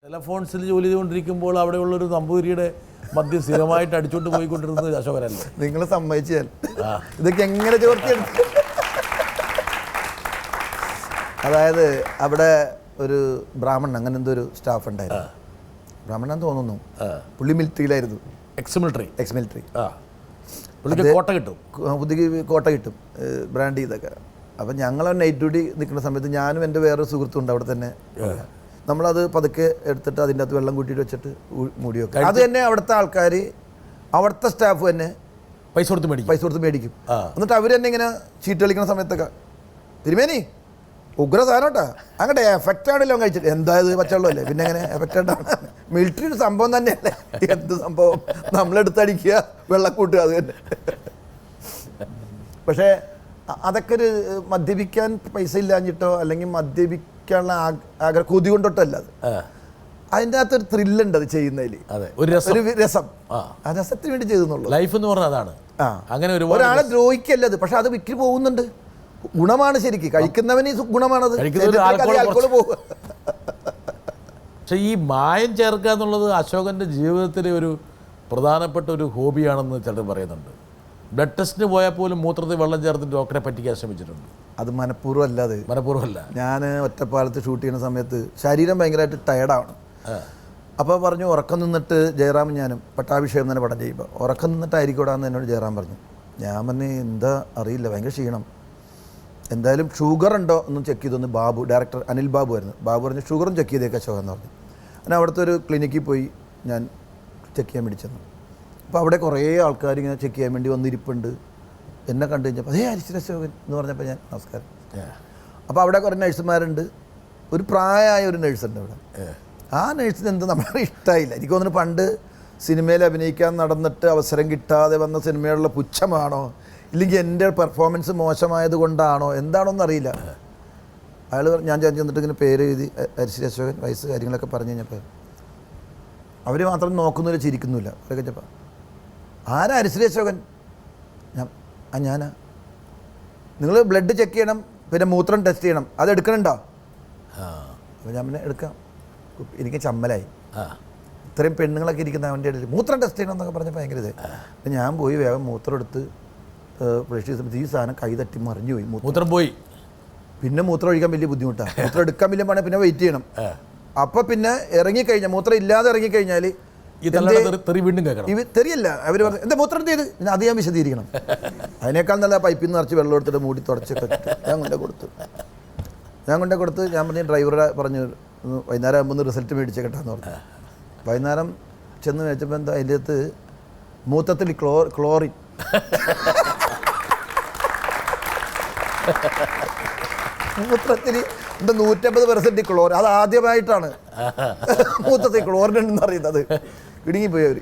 ടെലഫോൺസിൽ ജോലി ചെയ്തുകൊണ്ടിരിക്കുമ്പോൾ അവിടെയുള്ളൊരു നമ്പൂതിരിയുടെ മദ്യം സ്ഥിരമായിട്ട് അടിച്ചോണ്ട് പോയിക്കൊണ്ടിരുന്നത് അശോകനല്ലേ? നിങ്ങൾ സമ്മതിച്ചാൽ ഇതൊക്കെ എങ്ങനെ ചോർത്തിയെടുത്ത്. അതായത് അവിടെ ഒരു ബ്രാഹ്മണൻ അങ്ങനെ എന്തോ ഒരു സ്റ്റാഫ് ഉണ്ടായിരുന്നു. ബ്രാഹ്മണൻ തോന്നുന്നു. പുള്ളി മിലിറ്ററിയിലായിരുന്നു. Ex military. കോട്ട കിട്ടും, പുതിയ കോട്ട കിട്ടും, ബ്രാൻഡ് ഇതൊക്കെ. അപ്പം ഞങ്ങൾ നൈറ്റ് ഡ്യൂട്ടി നിൽക്കുന്ന സമയത്ത് ഞാനും എൻ്റെ വേറൊരു സുഹൃത്തുണ്ട് അവിടെ തന്നെ. നമ്മളത് പതുക്കെ എടുത്തിട്ട് അതിൻ്റെ അകത്ത് വെള്ളം കൂട്ടിയിട്ട് വെച്ചിട്ട് മൂടി വെക്കും. അത് തന്നെ അവിടുത്തെ ആൾക്കാർ, അവിടുത്തെ സ്റ്റാഫ് തന്നെ പൈസ കൊടുത്ത് മേടിക്കും. എന്നിട്ട് അവർ തന്നെ ഇങ്ങനെ ചീട്ട് കളിക്കുന്ന സമയത്തൊക്കെ തിരുമേനി ഉഗ്ര സാധനം കേട്ടോ, അങ്ങോട്ടെ എഫക്റ്റ് ആണല്ലോ കഴിച്ചിട്ട്. എന്തായത് പച്ചവെള്ളമല്ലേ, പിന്നെ എങ്ങനെ എഫക്റ്റ് ഉണ്ടാവും? മിലിറ്ററി ഒരു സംഭവം തന്നെയല്ലേ. എന്ത് സംഭവം, നമ്മളെടുത്തടിക്കുക, വെള്ളം കൂട്ടുക, അത് തന്നെ. പക്ഷേ അതൊക്കെ ഒരു മദ്യപിക്കാൻ പൈസ ഇല്ലാഞ്ഞിട്ടോ അല്ലെങ്കിൽ മദ്യപിക്കാനുള്ള ആഗ്രഹം കൊതി കൊണ്ടിട്ടല്ല. അത് അതിൻ്റെ അകത്തൊരു ത്രില്ലുണ്ട് അത് ചെയ്യുന്നതിൽ, ഒരു രസം. ആ രസത്തിന് വേണ്ടി ചെയ്തെന്നുള്ളൂ. ലൈഫ് എന്ന് പറഞ്ഞാൽ അതാണ്. അങ്ങനെ ഒരാളെ ദ്രോഹിക്കല്ലത്, പക്ഷെ അത് വിറ്റ് പോകുന്നുണ്ട്. ഗുണമാണ് ശരിക്കും, കഴിക്കുന്നവന് ഗുണമാണത്. പക്ഷെ ഈ മായം ചേർക്കുക എന്നുള്ളത് അശോകൻ്റെ ജീവിതത്തിലെ ഒരു പ്രധാനപ്പെട്ട ഒരു ഹോബിയാണെന്ന് ചിലർ പറയുന്നുണ്ട്. ബ്ലഡ് ടെസ്റ്റിന് പോയാൽ പോലും മൂത്രത്തിൽ വെള്ളം ചേർത്തിട്ട് ഡോക്ടറെ പറ്റിക്കാൻ ശ്രമിച്ചിട്ടുണ്ട്. അത് മനഃപൂർവ്വമല്ല. ഞാൻ ഒറ്റപ്പാലത്ത് ഷൂട്ട് ചെയ്യുന്ന സമയത്ത് ശരീരം ഭയങ്കരമായിട്ട് ടയർഡാവണം. അപ്പോൾ പറഞ്ഞു ഉറക്കം നിന്നിട്ട് ജയറാം ഞാനും പട്ടാഭിഷേകം തന്നെ പടം ചെയ്യുമ്പോൾ ഉറക്കം നിന്നിട്ടായിരിക്കൂടാന്ന് എന്നോട് ജയറാം പറഞ്ഞു. ഞാൻ പറഞ്ഞു എന്താ അറിയില്ല, ഭയങ്കര ക്ഷീണം, എന്തായാലും ഷുഗർ ഉണ്ടോ ഒന്നും ചെക്ക് ചെയ്തൊന്ന്. ബാബു, ഡയറക്ടർ അനിൽ ബാബു ആയിരുന്നു. ബാബു പറഞ്ഞു ഷുഗറും ചെക്ക് ചെയ്തേക്കാം അശോകൻ എന്ന് പറഞ്ഞു. അങ്ങനെ അവിടുത്തെ ഒരു ക്ലിനിക്കിൽ പോയി ഞാൻ ചെക്ക് ചെയ്യാൻ വേണ്ടി ചെന്നു. അപ്പോൾ അവിടെ കുറേ ആൾക്കാർ ഇങ്ങനെ ചെക്ക് ചെയ്യാൻ വേണ്ടി വന്നിരിപ്പുണ്ട്. എന്നെ കണ്ടു കഴിഞ്ഞപ്പോൾ അതേ അരിശ്രീ അശോകൻ എന്ന് പറഞ്ഞപ്പോൾ ഞാൻ നമസ്കാരം. അപ്പോൾ അവിടെ കുറേ നഴ്സുമാരുണ്ട്. ഒരു പ്രായമായ ഒരു നഴ്സുണ്ട് അവിടെ. ആ നഴ്സിന് എന്ത് നമ്മളെ ഇഷ്ടമായില്ല. എനിക്ക് തോന്നുന്നു പണ്ട് സിനിമയിൽ അഭിനയിക്കാൻ നടന്നിട്ട് അവസരം കിട്ടാതെ വന്ന സിനിമയുള്ള പുച്ഛമാണോ ഇല്ലെങ്കിൽ എൻ്റെ പെർഫോമൻസ് മോശമായത് കൊണ്ടാണോ എന്താണോന്ന് അറിയില്ല. അയാൾ ഞാൻ ചെന്നിട്ട് ഇങ്ങനെ പേര് എഴുതി അരിശ്രീ അശോകൻ, വയസ്സ്, കാര്യങ്ങളൊക്കെ പറഞ്ഞു കഴിഞ്ഞപ്പോൾ അവർ മാത്രം നോക്കുന്നില്ല, ചിരിക്കുന്നില്ല. അവരൊക്കെ ചെപ്പോൾ ആരാ അരിശ്രീ അശോകൻ? ഞാനാ. നിങ്ങൾ ബ്ലഡ് ചെക്ക് ചെയ്യണം, പിന്നെ മൂത്രം ടെസ്റ്റ് ചെയ്യണം, അത് എടുക്കണുണ്ടോ? അപ്പോൾ ഞാൻ പിന്നെ എടുക്കാം. എനിക്ക് ചമ്മലായി. ഇത്രയും പെണ്ണുങ്ങളൊക്കെ ഇരിക്കുന്ന അവൻ്റെ ഇടയിൽ മൂത്രം ടെസ്റ്റ് ചെയ്യണം എന്നൊക്കെ പറഞ്ഞപ്പോൾ ഭയങ്കര ഇത്. അപ്പം ഞാൻ പോയി വേഗം മൂത്രം എടുത്ത് ബ്രഷ് ചെയ്ത സമയത്ത് ഈ സാധനം കൈ തട്ടി മറിഞ്ഞു പോയി. മൂത്രം പോയി. പിന്നെ മൂത്രം ഒഴിക്കാൻ വലിയ ബുദ്ധിമുട്ടാണ്. മൂത്രം എടുക്കാൻ വലിയ പണി, പിന്നെ വെയിറ്റ് ചെയ്യണം. അപ്പോൾ പിന്നെ ഇറങ്ങിക്കഴിഞ്ഞാൽ, മൂത്രം ഇല്ലാതെ ഇറങ്ങിക്കഴിഞ്ഞാൽ തെറിയല്ല. അവർ പറഞ്ഞു എന്താ മൂത്രം ചെയ്ത്, അത് ഞാൻ വിശദീകരിക്കണം. അതിനേക്കാൾ നല്ല പൈപ്പിൽ നിന്ന് നിറച്ച് വെള്ളം എടുത്തിട്ട് മൂടി തുടച്ചൊക്കെ ഞാൻ കൊണ്ടേ കൊടുത്ത് ഞാൻ പറഞ്ഞ ഡ്രൈവറെ പറഞ്ഞു വൈകുന്നേരം ആകുമ്പോൾ റിസൾട്ട് മേടിച്ചേക്കട്ടാന്ന് പറഞ്ഞു. വൈകുന്നേരം ചെന്ന് മേടിച്ചപ്പോൾ എന്താ അതിൻ്റെ അകത്ത് മൂത്രത്തിൽ ക്ലോറിൻ. മൂത്രത്തിൽ എന്താ 150% ക്ലോറിൻ. അത് ആദ്യമായിട്ടാണ് മൂത്രത്തിൽ ക്ലോറിൻ ഉണ്ടെന്ന് അറിയുന്നത്. ഇടുങ്ങിപ്പോയി അവർ.